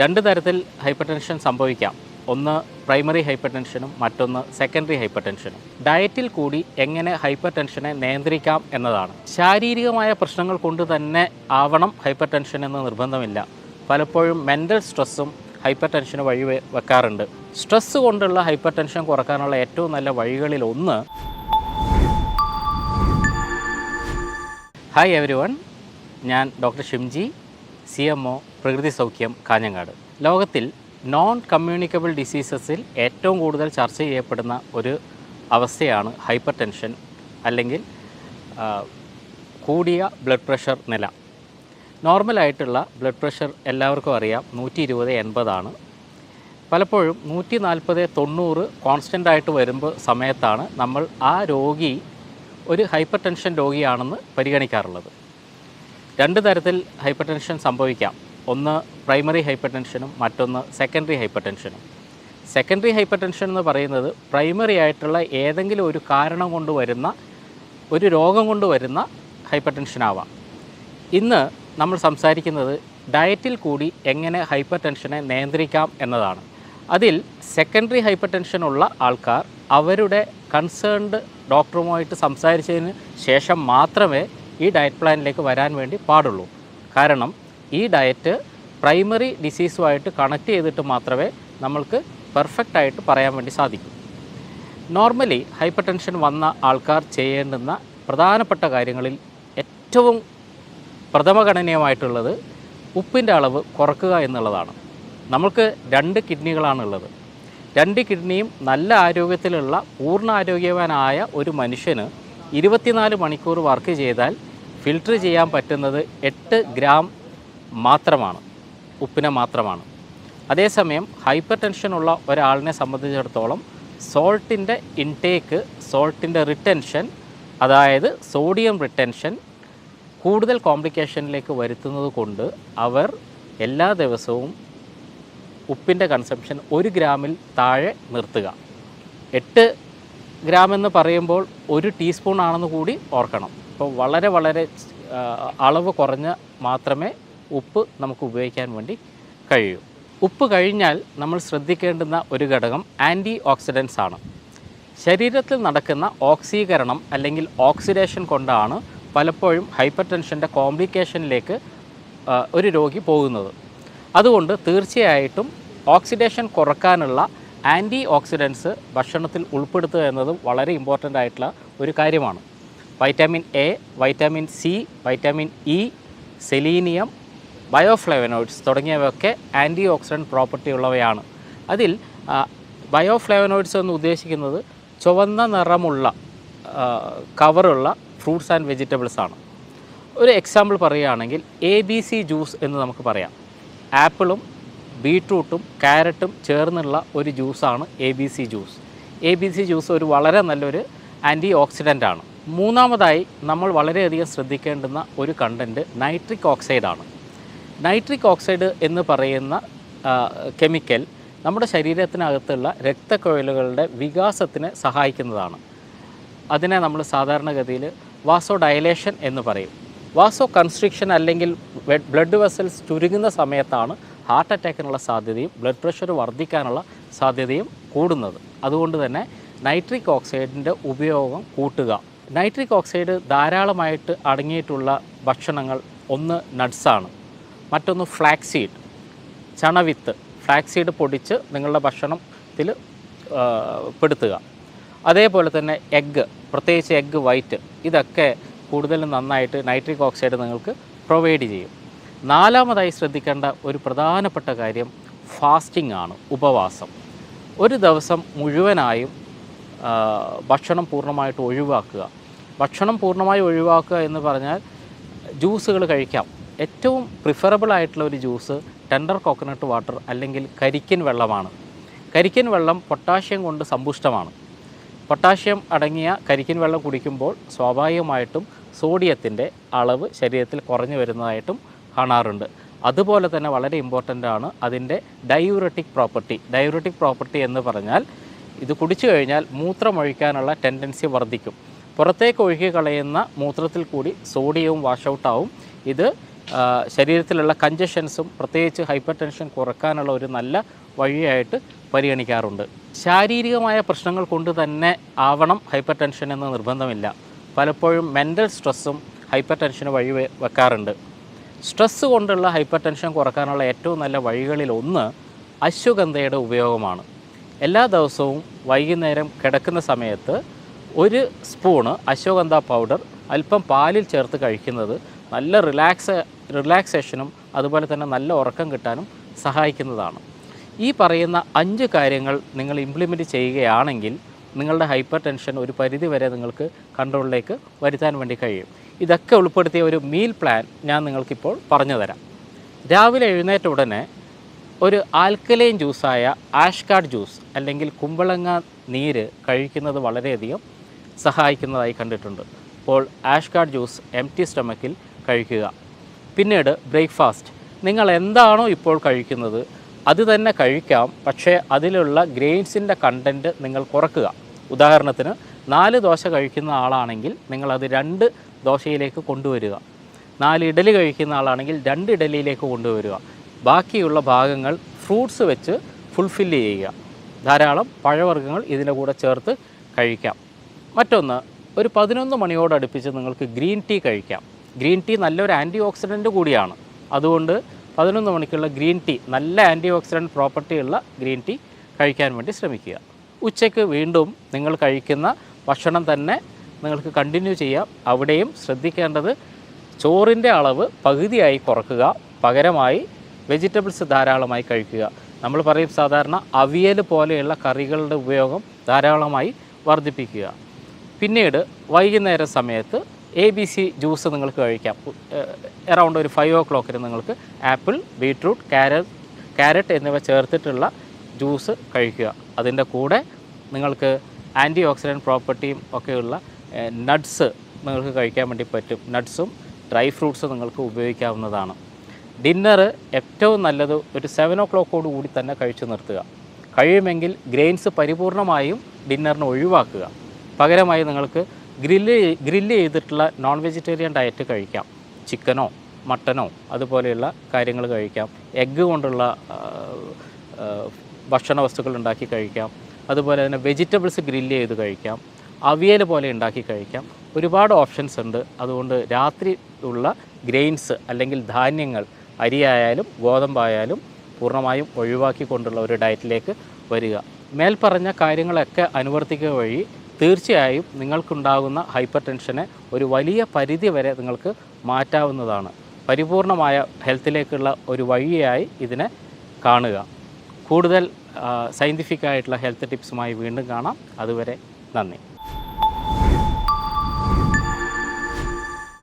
രണ്ട് തരത്തിൽ hyper tension സംഭവിക്കാം. ഒന്ന് പ്രൈമറി ഹൈപ്പർ ടെൻഷനും മറ്റൊന്ന് സെക്കൻഡറി ഹൈപ്പർ ടെൻഷനും. ഡയറ്റിൽ കൂടി എങ്ങനെ ഹൈപ്പർ ടെൻഷനെ നിയന്ത്രിക്കാം എന്നതാണ്. ശാരീരികമായ പ്രശ്നങ്ങൾ കൊണ്ട് തന്നെ ആവണം ഹൈപ്പർ ടെൻഷൻ എന്ന് നിർബന്ധമില്ല. പലപ്പോഴും മെൻ്റൽ സ്ട്രെസ്സും ഹൈപ്പർ ടെൻഷന് വഴി വെക്കാറുണ്ട്. സ്ട്രെസ്സ് കൊണ്ടുള്ള ഹൈപ്പർ ടെൻഷൻ കുറക്കാനുള്ള ഏറ്റവും നല്ല വഴികളിൽ ഒന്ന്. ഹായ് എവരിവൺ, ഞാൻ ഡോക്ടർ ഷിംജി, CMO പ്രകൃതി സൗഖ്യം, കാഞ്ഞങ്ങാട്. ലോകത്തിൽ നോൺ കമ്മ്യൂണിക്കബിൾ ഡിസീസസിൽ ഏറ്റവും കൂടുതൽ ചർച്ച ചെയ്യപ്പെടുന്ന ഒരു അവസ്ഥയാണ് ഹൈപ്പർ ടെൻഷൻ, അല്ലെങ്കിൽ കൂടിയ ബ്ലഡ് പ്രഷർ നില. നോർമലായിട്ടുള്ള ബ്ലഡ് പ്രഷർ എല്ലാവർക്കും അറിയാം, 120/80 പലപ്പോഴും 140/90 കോൺസ്റ്റൻ്റായിട്ട് വരുമ്പോൾ സമയത്താണ് നമ്മൾ ആ രോഗി ഒരു ഹൈപ്പർ ടെൻഷൻ രോഗിയാണെന്ന് പരിഗണിക്കാറുള്ളത്. രണ്ട് തരത്തിൽ ഹൈപ്പർ ടെൻഷൻ സംഭവിക്കാം. ഒന്ന് പ്രൈമറി ഹൈപ്പർ ടെൻഷനും മറ്റൊന്ന് സെക്കൻഡറി ഹൈപ്പർ ടെൻഷനും. സെക്കൻഡറി ഹൈപ്പർ ടെൻഷൻ എന്ന് പറയുന്നത് പ്രൈമറി ആയിട്ടുള്ള ഏതെങ്കിലും ഒരു കാരണം കൊണ്ട് വരുന്ന, ഒരു രോഗം കൊണ്ട് വരുന്ന ഹൈപ്പർ ടെൻഷനാവാം. ഇന്ന് നമ്മൾ സംസാരിക്കുന്നത് ഡയറ്റിൽ കൂടി എങ്ങനെ ഹൈപ്പർ ടെൻഷനെ നിയന്ത്രിക്കാം എന്നതാണ്. അതിൽ സെക്കൻഡറി ഹൈപ്പർ ടെൻഷനുള്ള ആൾക്കാർ അവരുടെ കൺസേൺഡ് ഡോക്ടറുമായിട്ട് സംസാരിച്ചതിന് ശേഷം മാത്രമേ ഈ ഡയറ്റ് പ്ലാനിലേക്ക് വരാൻ വേണ്ടി പാടുള്ളൂ. കാരണം ഈ ഡയറ്റ് പ്രൈമറി ഡിസീസുമായിട്ട് കണക്ട് ചെയ്തിട്ട് മാത്രമേ നമ്മൾക്ക് പെർഫെക്റ്റായിട്ട് പറയാൻ വേണ്ടി സാധിക്കൂ. നോർമലി ഹൈപ്പർ ടെൻഷൻ വന്ന ആൾക്കാർ ചെയ്യേണ്ടുന്ന പ്രധാനപ്പെട്ട കാര്യങ്ങളിൽ ഏറ്റവും പ്രഥമഗണനീയമായിട്ടുള്ളത് ഉപ്പിൻ്റെ അളവ് കുറക്കുക എന്നുള്ളതാണ്. നമുക്ക് 2 കിഡ്നികളാണുള്ളത്. 2 കിഡ്നിയും നല്ല ആരോഗ്യത്തിലുള്ള പൂർണ്ണ ആരോഗ്യവാനായ ഒരു മനുഷ്യന് 24 മണിക്കൂർ വർക്ക് ചെയ്താൽ ഫിൽട്ടർ ചെയ്യാൻ പറ്റുന്നത് 8 ഗ്രാം മാത്രമാണ്, ഉപ്പിനെ മാത്രമാണ്. അതേസമയം ഹൈപ്പർ ടെൻഷനുള്ള ഒരാളിനെ സംബന്ധിച്ചിടത്തോളം സോൾട്ടിൻ്റെ ഇൻടേക്ക്, സോൾട്ടിൻ്റെ റിട്ടൻഷൻ, അതായത് സോഡിയം റിട്ടൻഷൻ കൂടുതൽ കോംപ്ലിക്കേഷനിലേക്ക് വരുത്തുന്നത് കൊണ്ട് അവർ എല്ലാ ദിവസവും ഉപ്പിൻ്റെ കൺസംഷൻ 1 ഗ്രാമിൽ താഴെ നിർത്തുക. 8 ഗ്രാം എന്ന് പറയുമ്പോൾ 1 ടീസ്പൂൺ ആണെന്ന് കൂടി ഓർക്കണം. അപ്പോൾ വളരെ അളവ് കുറഞ്ഞ് മാത്രമേ ഉപ്പ് നമുക്ക് ഉപയോഗിക്കാൻ വേണ്ടി കഴിയൂ. ഉപ്പ് കഴിഞ്ഞാൽ നമ്മൾ ശ്രദ്ധിക്കേണ്ടുന്ന ഒരു ഘടകം ആൻറ്റി ഓക്സിഡൻസ് ആണ്. ശരീരത്തിൽ നടക്കുന്ന ഓക്സീകരണം അല്ലെങ്കിൽ ഓക്സിഡേഷൻ കൊണ്ടാണ് പലപ്പോഴും ഹൈപ്പർ ടെൻഷൻ്റെ കോംപ്ലിക്കേഷനിലേക്ക് ഒരു രോഗി പോകുന്നത്. അതുകൊണ്ട് തീർച്ചയായിട്ടും ഓക്സിഡേഷൻ കുറക്കാനുള്ള ആൻറ്റി ഓക്സിഡൻസ് ഭക്ഷണത്തിൽ ഉൾപ്പെടുത്തുക എന്നത് വളരെ ഇമ്പോർട്ടൻ്റ് ആയിട്ടുള്ള ഒരു കാര്യമാണ്. Vitamin A, vitamin C, vitamin E, selenium, bioflavonoids തുടങ്ങിയവയൊക്കെ ആൻറ്റി ഓക്സിഡൻറ്റ് പ്രോപ്പർട്ടി ഉള്ളവയാണ്. അതിൽ ബയോഫ്ലേവനോയിഡ്സ് എന്ന് ഉദ്ദേശിക്കുന്നത് ചുവന്ന നിറമുള്ള കവറുള്ള ഫ്രൂട്ട്സ് ആൻഡ് വെജിറ്റബിൾസ് ആണ്. ഒരു എക്സാമ്പിൾ പറയുകയാണെങ്കിൽ ABC ജ്യൂസ് എന്ന് നമുക്ക് പറയാം. ആപ്പിളും ബീട്രൂട്ടും ക്യാരറ്റും ചേർന്നുള്ള ഒരു ജ്യൂസാണ് ABC ജ്യൂസ്. ABC ജ്യൂസ് ഒരു വളരെ നല്ലൊരു ആൻറ്റി ഓക്സിഡൻ്റ് ആണ്. മൂന്നാമതായി നമ്മൾ വളരെയധികം ശ്രദ്ധിക്കേണ്ടുന്ന ഒരു കണ്ടൻറ്റ് നൈട്രിക് ഓക്സൈഡാണ്. നൈട്രിക് ഓക്സൈഡ് എന്ന് പറയുന്ന കെമിക്കൽ നമ്മുടെ ശരീരത്തിനകത്തുള്ള രക്തക്കുഴലുകളുടെ വികാസത്തിന് സഹായിക്കുന്നതാണ്. അതിനെ നമ്മൾ സാധാരണഗതിയിൽ വാസോ ഡയലേഷൻ എന്ന് പറയും. വാസോ കൺസ്ട്രിക്ഷൻ അല്ലെങ്കിൽ ബ്ലഡ് വെസൽസ് ചുരുങ്ങുന്ന സമയത്താണ് ഹാർട്ട് അറ്റാക്കിനുള്ള സാധ്യതയും ബ്ലഡ് പ്രഷർ വർദ്ധിക്കാനുള്ള സാധ്യതയും കൂടുന്നത്. അതുകൊണ്ട് തന്നെ നൈട്രിക് ഓക്സൈഡിൻ്റെ ഉപയോഗം കൂട്ടുക. നൈട്രിക് ഓക്സൈഡ് ധാരാളമായിട്ട് അടങ്ങിയിട്ടുള്ള ഭക്ഷണങ്ങൾ ഒന്ന് നട്ട്സാണ്, മറ്റൊന്ന് ഫ്ലാക്സീഡ്, ചണവിത്ത്. ഫ്ലാക്സീഡ് പൊടിച്ച് നിങ്ങളുടെ ഭക്ഷണത്തിൽ പെടുത്തുക. അതേപോലെ തന്നെ എഗ്ഗ്, പ്രത്യേകിച്ച് എഗ്ഗ് വൈറ്റ്, ഇതൊക്കെ കൂടുതലും നന്നായിട്ട് നൈട്രിക് ഓക്സൈഡ് നിങ്ങൾക്ക് പ്രൊവൈഡ് ചെയ്യും. നാലാമതായി ശ്രദ്ധിക്കേണ്ട ഒരു പ്രധാനപ്പെട്ട കാര്യം ഫാസ്റ്റിംഗ് ആണ്, ഉപവാസം. ഒരു ദിവസം മുഴുവനായും ഭക്ഷണം പൂർണ്ണമായിട്ട് ഒഴിവാക്കുക. ഭക്ഷണം പൂർണ്ണമായി ഒഴിവാക്കുക എന്ന് പറഞ്ഞാൽ ജ്യൂസുകൾ കഴിക്കാം. ഏറ്റവും പ്രിഫറബിൾ ആയിട്ടുള്ള ഒരു ജ്യൂസ് ടെൻഡർ കോക്കനട്ട് വാട്ടർ അല്ലെങ്കിൽ കരിക്കിൻ വെള്ളമാണ്. കരിക്കിൻ വെള്ളം പൊട്ടാഷ്യം കൊണ്ട് സമ്പുഷ്ടമാണ്. പൊട്ടാഷ്യം അടങ്ങിയ കരിക്കിൻ വെള്ളം കുടിക്കുമ്പോൾ സ്വാഭാവികമായിട്ടും സോഡിയത്തിൻ്റെ അളവ് ശരീരത്തിൽ കുറഞ്ഞു വരുന്നതായിട്ടും കാണാറുണ്ട്. അതുപോലെ തന്നെ വളരെ ഇമ്പോർട്ടൻ്റ് ആണ് അതിൻ്റെ ഡയൂററ്റിക് പ്രോപ്പർട്ടി. ഡയൂററ്റിക് പ്രോപ്പർട്ടി എന്ന് പറഞ്ഞാൽ ഇത് കുടിച്ചു കഴിഞ്ഞാൽ മൂത്രമൊഴിക്കാനുള്ള ടെൻഡൻസി വർദ്ധിക്കും. പുറത്തേക്ക് ഒഴുകി കളയുന്ന മൂത്രത്തിൽ കൂടി സോഡിയവും വാഷ് ഔട്ടാവും. ഇത് ശരീരത്തിലുള്ള കഞ്ചഷൻസും പ്രത്യേകിച്ച് ഹൈപ്പർ ടെൻഷൻ കുറക്കാനുള്ള ഒരു നല്ല വഴിയായിട്ട് പരിഗണിക്കാറുണ്ട്. ശാരീരികമായ പ്രശ്നങ്ങൾ കൊണ്ട് തന്നെ ആവണം ഹൈപ്പർ ടെൻഷൻ എന്ന് നിർബന്ധമില്ല. പലപ്പോഴും മെൻ്റൽ സ്ട്രെസ്സും ഹൈപ്പർ ടെൻഷന് വഴി വെക്കാറുണ്ട്. സ്ട്രെസ്സ് കൊണ്ടുള്ള ഹൈപ്പർ ടെൻഷൻ കുറക്കാനുള്ള ഏറ്റവും നല്ല വഴികളിൽ ഒന്ന് അശ്വഗന്ധയുടെ ഉപയോഗമാണ്. എല്ലാ ദിവസവും വൈകുന്നേരം കിടക്കുന്ന സമയത്ത് ഒരു സ്പൂണ് അശ്വഗന്ധ പൗഡർ അല്പം പാലിൽ ചേർത്ത് കഴിക്കുന്നത് നല്ല റിലാക്സേഷനും അതുപോലെ തന്നെ നല്ല ഉറക്കം കിട്ടാനും സഹായിക്കുന്നതാണ്. ഈ പറയുന്ന 5 കാര്യങ്ങൾ നിങ്ങൾ ഇംപ്ലിമെൻറ്റ് ചെയ്യുകയാണെങ്കിൽ നിങ്ങളുടെ ഹൈപ്പർ ടെൻഷൻ ഒരു പരിധി വരെ നിങ്ങൾക്ക് കൺട്രോളിലേക്ക് വരുത്താൻ വേണ്ടി കഴിയും. ഇതൊക്കെ ഉൾപ്പെടുത്തിയ ഒരു മീൽ പ്ലാൻ ഞാൻ നിങ്ങൾക്കിപ്പോൾ പറഞ്ഞു തരാം. രാവിലെ എഴുന്നേറ്റ ഉടനെ ഒരു ആൽക്കലൈൻ ജ്യൂസായ ആഷ്കാർഡ് ജ്യൂസ് അല്ലെങ്കിൽ കുമ്പളങ്ങ നീര് കഴിക്കുന്നത് വളരെയധികം സഹായിക്കുന്നതായി കണ്ടിട്ടുണ്ട്. അപ്പോൾ ആഷ്കാർഡ് ജ്യൂസ് എംപ്റ്റി സ്റ്റൊമക്കിൽ കഴിക്കുക. പിന്നീട് ബ്രേക്ക്ഫാസ്റ്റ്, നിങ്ങൾ എന്താണോ ഇപ്പോൾ കഴിക്കുന്നത് അത് തന്നെ കഴിക്കാം, പക്ഷേ അതിലുള്ള ഗ്രെയിൻസിൻ്റെ കണ്ടൻറ്റ് നിങ്ങൾ കുറക്കുക. ഉദാഹരണത്തിന് 4 ദോശ കഴിക്കുന്ന ആളാണെങ്കിൽ നിങ്ങളത് 2 ദോശയിലേക്ക് കൊണ്ടുവരിക. 4 ഇഡലി കഴിക്കുന്ന ആളാണെങ്കിൽ 2 ഇഡലിയിലേക്ക് കൊണ്ടുവരിക. ബാക്കിയുള്ള ഭാഗങ്ങൾ ഫ്രൂട്ട്സ് വെച്ച് ഫുൾഫില്ല് ചെയ്യുക. ധാരാളം പഴവർഗ്ഗങ്ങൾ ഇതിൻ്റെ കൂടെ ചേർത്ത് കഴിക്കാം. മറ്റൊന്ന്, ഒരു 11 മണിയോടടുപ്പിച്ച് നിങ്ങൾക്ക് ഗ്രീൻ ടീ കഴിക്കാം. ഗ്രീൻ ടീ നല്ലൊരു ആൻറ്റി ഓക്സിഡൻറ്റ് കൂടിയാണ്. അതുകൊണ്ട് 11 മണിക്കുള്ള ഗ്രീൻ ടീ, നല്ല ആൻറ്റി ഓക്സിഡൻറ്റ് പ്രോപ്പർട്ടിയുള്ള ഗ്രീൻ ടീ കഴിക്കാൻ വേണ്ടി ശ്രമിക്കുക. ഉച്ചയ്ക്ക് വീണ്ടും നിങ്ങൾ കഴിക്കുന്ന ഭക്ഷണം തന്നെ നിങ്ങൾക്ക് കണ്ടിന്യൂ ചെയ്യാം. അവിടെയും ശ്രദ്ധിക്കേണ്ടത് ചോറിൻ്റെ അളവ് പകുതിയായി കുറക്കുക, പകരമായി വെജിറ്റബിൾസ് ധാരാളമായി കഴിക്കുക. നമ്മൾ പറയും സാധാരണ അവിയൽ പോലെയുള്ള കറികളുടെ ഉപയോഗം ധാരാളമായി വർദ്ധിപ്പിക്കുക. പിന്നീട് വൈകുന്നേര സമയത്ത് ABC ജ്യൂസ് നിങ്ങൾക്ക് കഴിക്കാം. അറൗണ്ട് ഒരു 5 o'clock നിങ്ങൾക്ക് ആപ്പിൾ, ബീട്രൂട്ട്, ക്യാരറ്റ് എന്നിവ ചേർത്തിട്ടുള്ള ജ്യൂസ് കഴിക്കുക. അതിൻ്റെ കൂടെ നിങ്ങൾക്ക് ആൻറ്റി ഓക്സിഡൻറ്റ് പ്രോപ്പർട്ടിയും ഒക്കെയുള്ള നട്ട്സ് നിങ്ങൾക്ക് കഴിക്കാൻ വേണ്ടി പറ്റും. നട്ട്സും ഡ്രൈ ഫ്രൂട്ട്സും നിങ്ങൾക്ക് ഉപയോഗിക്കാവുന്നതാണ്. ഡിന്നർ ഏറ്റവും നല്ലത് ഒരു 7 o'clock കൂടി തന്നെ കഴിച്ചു നിർത്തുക. കഴിയുമെങ്കിൽ ഗ്രെയിൻസ് പരിപൂർണമായും ഡിന്നറിന് ഒഴിവാക്കുക. പകരമായി നിങ്ങൾക്ക് ഗ്രില്ല് ചെയ്തിട്ടുള്ള നോൺ വെജിറ്റേറിയൻ ഡയറ്റ് കഴിക്കാം. ചിക്കനോ മട്ടനോ അതുപോലെയുള്ള കാര്യങ്ങൾ കഴിക്കാം. എഗ്ഗ് കൊണ്ടുള്ള ഭക്ഷണ വസ്തുക്കൾ ഉണ്ടാക്കി കഴിക്കാം. അതുപോലെ തന്നെ വെജിറ്റബിൾസ് ഗ്രില്ല് ചെയ്ത് കഴിക്കാം. അവിയൽ പോലെ ഉണ്ടാക്കി കഴിക്കാം. ഒരുപാട് ഓപ്ഷൻസ് ഉണ്ട്. അതുകൊണ്ട് രാത്രി ഉള്ള ഗ്രെയിൻസ് അല്ലെങ്കിൽ ധാന്യങ്ങൾ, അരിയായാലും ഗോതമ്പായാലും പൂർണ്ണമായും ഒഴിവാക്കിക്കൊണ്ടുള്ള ഒരു ഡയറ്റിലേക്ക് വരിക. മേൽപ്പറഞ്ഞ കാര്യങ്ങളൊക്കെ അനുവർത്തിക്കുക വഴി തീർച്ചയായും നിങ്ങൾക്കുണ്ടാകുന്ന ഹൈപ്പർ ടെൻഷനെ ഒരു വലിയ പരിധി വരെ നിങ്ങൾക്ക് മാറ്റാവുന്നതാണ്. പരിപൂർണമായ ഹെൽത്തിലേക്കുള്ള ഒരു വഴിയായി ഇതിനെ കാണുക. കൂടുതൽ സയൻറ്റിഫിക്കായിട്ടുള്ള ഹെൽത്ത് ടിപ്സുമായി വീണ്ടും കാണാം. അതുവരെ നന്ദി.